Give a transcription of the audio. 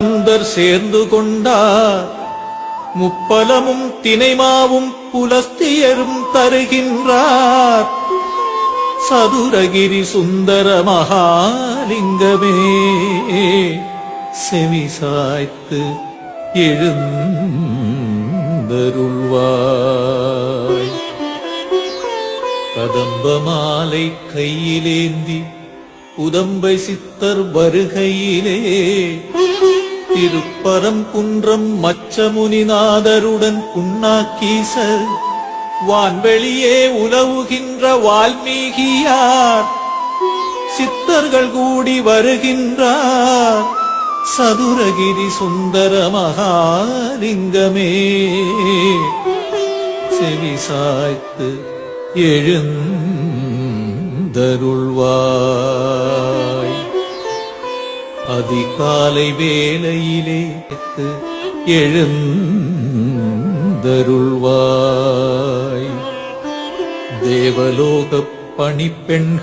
சுந்தர் சேர்ந்து கொண்டார். முப்பலமும் தினைமாவும் புலஸ்தியரும் தருகின்றார். சதுரகிரி சுந்தர மகாலிங்கமே செவிசாய்த்து எழுந்தருள்வாய். கதம்ப மாலை கையிலேந்தி உதம்பை சித்தர் வருகையிலே திருப்பரங்குன்றம் மச்சமுனிநாதருடன் புண்ணாக்கீசர் வான்வெளியே உலவுகின்ற வால்மீகியார் சித்தர்கள் கூடி வருகின்றார். சதுரகிரி சுந்தர மகாலிங்கமே செவிசாய்த்து எழுந்தருள்வாய். அதிகாலை வேளையிலே எழுந்தருள்வாய். தேவலோக பணிப்பெண்கள்